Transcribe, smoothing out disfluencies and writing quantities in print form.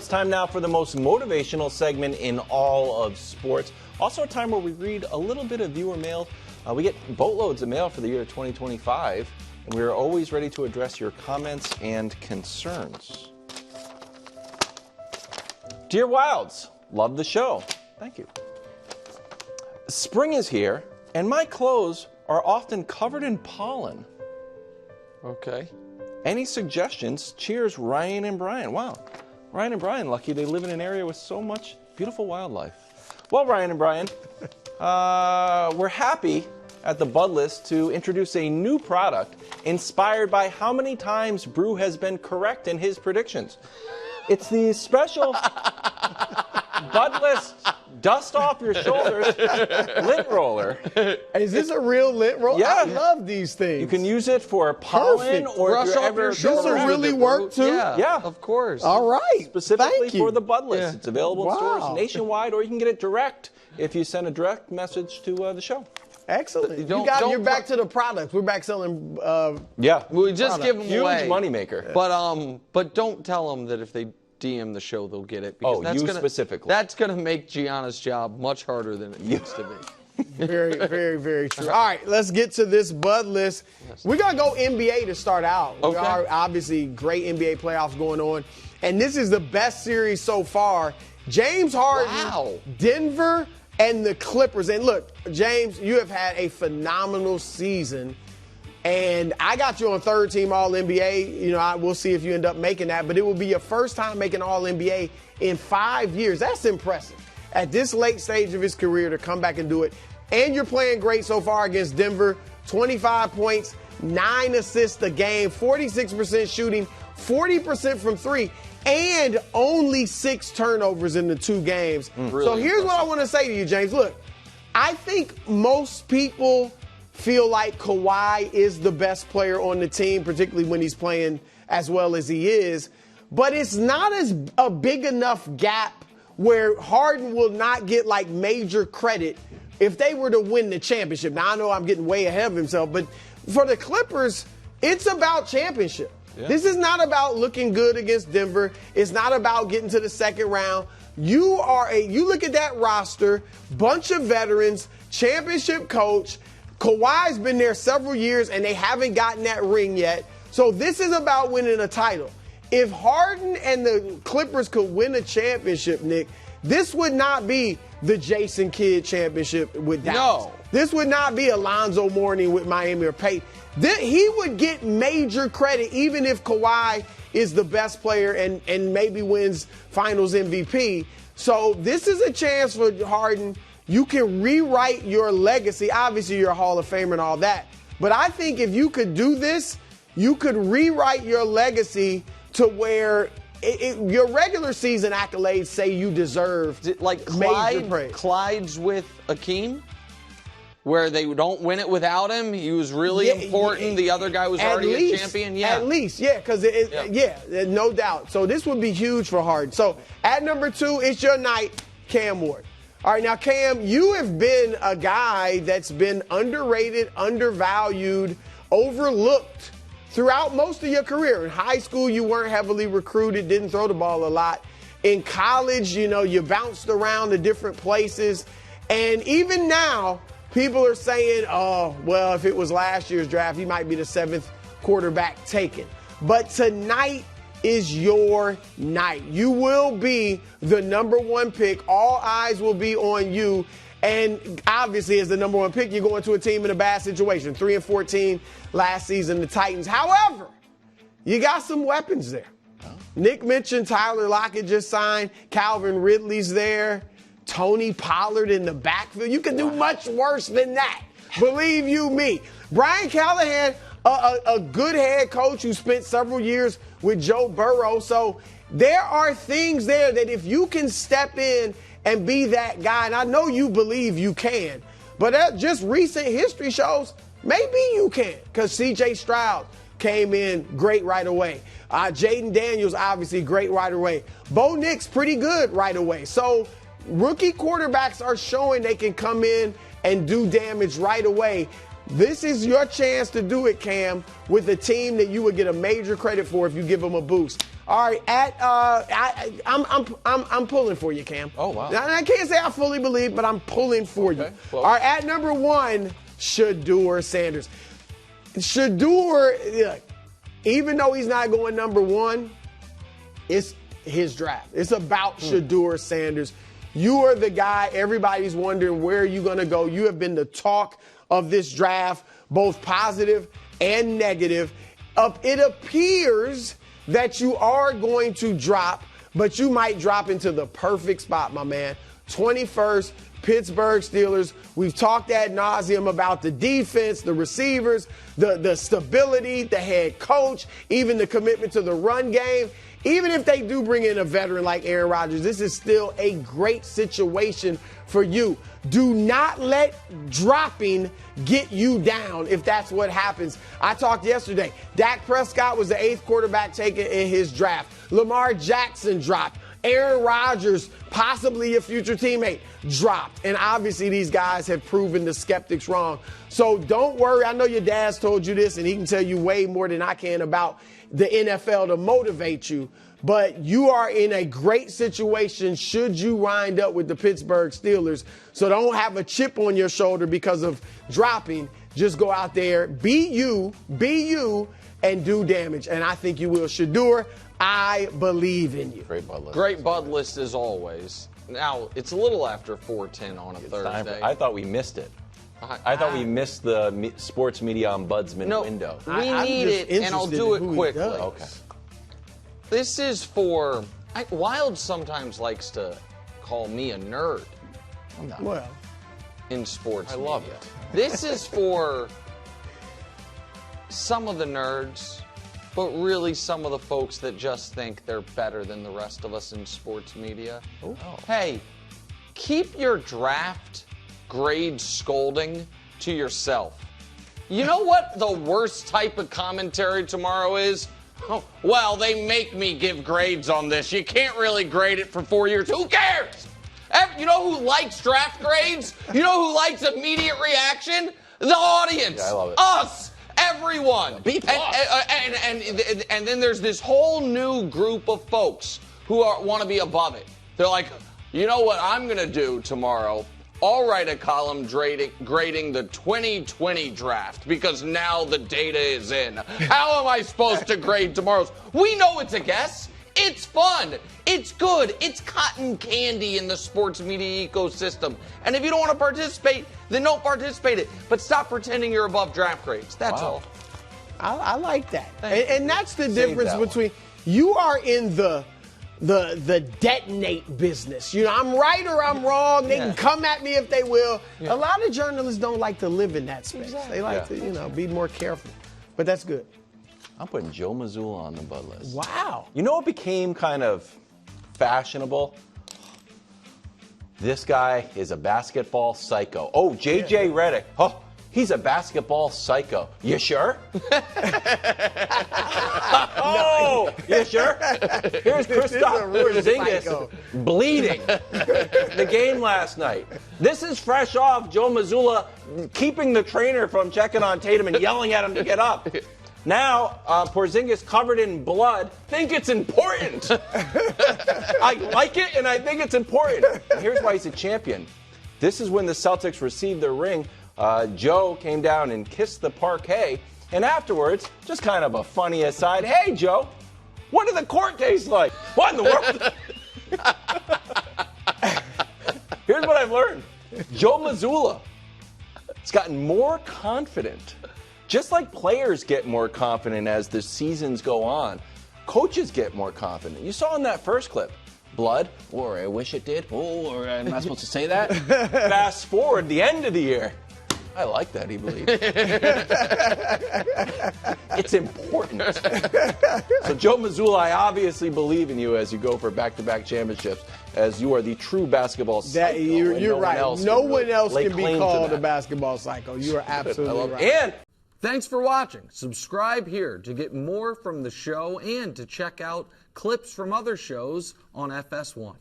It's time now for the most motivational segment in all of sports. Also a time where we read a little bit of viewer mail. We get boatloads of mail for the year 2025, and we are always ready to address your comments and concerns. Dear Wildes, love the show. Thank you. Spring is here, and my clothes are often covered in pollen. Okay. Any suggestions? Cheers, Ryan and Brian. Wow. Ryan and Brian, lucky they live in an area with so much beautiful wildlife. Well, Ryan and Brian, we're happy at the Bud List to introduce a new product inspired by how many times Brew has been correct in his predictions. It's the special Bud List dust off your shoulders lint roller. Is this a real lint roller? Yeah. I love these things. You can use it for pollen or brush if you're off ever your shoulders. This will really work too? Yeah, of course. All right. specifically Thank you. for the Bud List. Yeah. It's available in stores Wow. nationwide, or you can get it direct if you send a direct message to the show. Excellent. Don't- You're don't back to the products. We're back selling. Yeah. We just give them Huge away. moneymaker. But don't tell them that if they DM the show, they'll get it. Oh, that's you gonna, specifically. That's going to make Gianna's job much harder than it used to be. Very, very, very true. All right, let's get to this Bud List. We're going to go NBA to start out. Okay. We are obviously great NBA playoffs going on. And this is the best series so far. James Harden, Wow. Denver, and the Clippers. And look, James, you have had a phenomenal season. And I got you on third team All-NBA. You know, we'll see if you end up making that. But it will be your first time making All-NBA in 5 years. That's impressive. At this late stage of his career to come back and do it. And you're playing great so far against Denver. 25 points, 9 assists a game, 46% shooting, 40% from three, and only 6 turnovers in the 2 games. Really so here's what I impressive. want to say to you, James. Look, I think most people feel like Kawhi is the best player on the team, particularly when he's playing as well as he is. But it's not as a big enough gap where Harden will not get like major credit if they were to win the championship. Now, I know I'm getting way ahead of himself, but for the Clippers, it's about championship. Yeah. This is not about looking good against Denver. It's not about getting to the second round. You look at that roster, bunch of veterans, championship coach. Kawhi's been there several years, and they haven't gotten that ring yet. So this is about winning a title. If Harden and the Clippers could win a championship, Nick, this would not be the Jason Kidd championship with Dallas. No. This would not be Alonzo Mourning with Miami or Peyton. He would get major credit even if Kawhi is the best player and maybe wins Finals MVP. So this is a chance for Harden. You can rewrite your legacy. Obviously, you're a Hall of Famer and all that. But I think if you could do this, you could rewrite your legacy to where your regular season accolades say you deserve Is it like major praise. Clyde's with Akeem? Where they don't win it without him? He was really important. The other guy was already a champion? Yeah. At least, yeah, because no doubt. So this would be huge for Harden. So at number 2, it's your night, Cam Ward. All right, now, Cam, you have been a guy that's been underrated, undervalued, overlooked throughout most of your career. In high school, you weren't heavily recruited, didn't throw the ball a lot. In college, you bounced around to different places. And even now, people are saying, oh, well, if it was last year's draft, he might be the 7th quarterback taken. But tonight is your night. You will be the number 1 pick. All eyes will be on you. And obviously, as the number 1 pick, you're going to a team in a bad situation. 3-14 last season, the Titans. However, you got some weapons there. Nick mentioned Tyler Lockett just signed. Calvin Ridley's there. Tony Pollard in the backfield. You can do much worse than that. Believe you me. Brian Callahan, a good head coach who spent several years with Joe Burrow. So there are things there that if you can step in and be that guy, and I know you believe you can, but just recent history shows maybe you can, because C.J. Stroud came in great right away. Jaden Daniels, obviously, great right away. Bo Nix, pretty good right away. So rookie quarterbacks are showing they can come in and do damage right away. This is your chance to do it, Cam, with a team that you would get a major credit for if you give them a boost. All right, I'm pulling for you, Cam. Oh, wow. Now, I can't say I fully believe, but I'm pulling for you. Close. All right, at number 1, Shedeur Sanders. Shedeur, even though he's not going number 1, it's his draft. It's about Shedeur Sanders. You are the guy. Everybody's wondering where you're going to go. You have been the talk of this draft, both positive and negative. It appears that you are going to drop, but you might drop into the perfect spot, my man. 21st, Pittsburgh Steelers. We've talked ad nauseum about the defense, the receivers, the stability, the head coach, even the commitment to the run game. Even if they do bring in a veteran like Aaron Rodgers, this is still a great situation for you. Do not let dropping get you down if that's what happens. I talked yesterday. Dak Prescott was the 8th quarterback taken in his draft. Lamar Jackson dropped. Aaron Rodgers, possibly a future teammate, dropped. And obviously these guys have proven the skeptics wrong. So don't worry. I know your dad's told you this, and he can tell you way more than I can about the NFL to motivate you. But you are in a great situation should you wind up with the Pittsburgh Steelers. So don't have a chip on your shoulder because of dropping. Just go out there, be you, and do damage. And I think you will. Shedeur, I believe in you. Great Bud list. Great Bud list as always. Now, it's a little after 4:10 on a Thursday. I thought we missed it. I thought we missed the sports media ombudsman window. We need it, and I'll do it quickly. Okay. This is for Wildes sometimes likes to call me a nerd. Well, in sports I love media. it. This is for some of the nerds, but really some of the folks that just think they're better than the rest of us in sports media. Oh. Hey, keep your draft grade scolding to yourself. You know what the worst type of commentary tomorrow is? Oh, well, they make me give grades on this. You can't really grade it for 4 years. Who cares? You know who likes draft grades? You know who likes immediate reaction? The audience. Yeah, I love it. Us. Everyone. B+. And then there's this whole new group of folks who want to be above it. They're like, you know what I'm going to do tomorrow? I'll write a column grading the 2020 draft because now the data is in. How am I supposed to grade tomorrow's? We know it's a guess. It's fun. It's good. It's cotton candy in the sports media ecosystem. And if you don't want to participate, then don't participate it. But stop pretending you're above draft grades. That's all. I like that. Thank And that's the difference between you are in the detonate business. You know, I'm right or I'm wrong. They can come at me if they will. A lot of journalists don't like to live in that space. Exactly. They like to, be more careful. But that's good. I'm putting Joe Mazzulla on the Bud list. Wow. You know what became kind of fashionable? This guy is a basketball psycho. Oh, J.J. Redick. Oh, he's a basketball psycho. You sure? Oh, you sure? Here's Kristaps Porzingis bleeding the game last night. This is fresh off Joe Mazzulla keeping the trainer from checking on Tatum and yelling at him to get up. Now, Porzingis covered in blood. Think it's important. I like it, and I think it's important. And here's why he's a champion. This is when the Celtics received their ring. Joe came down and kissed the parquet. And afterwards, just kind of a funny aside, hey, Joe, what do the court taste like? What in the world? Here's what I've learned. Joe Mazzulla has gotten more confident. Just like players get more confident as the seasons go on, coaches get more confident. You saw in that first clip, blood, or I wish it did, or am I supposed to say that? Fast forward, the end of the year. I like that, he believes. It's important. So, Joe Mazzulla, I obviously believe in you as you go for back-to-back championships, as you are the true basketball psycho. You're right. No one else can be called a that. basketball psycho. You are absolutely right. And Thanks for watching. Subscribe here to get more from the show and to check out clips from other shows on FS1.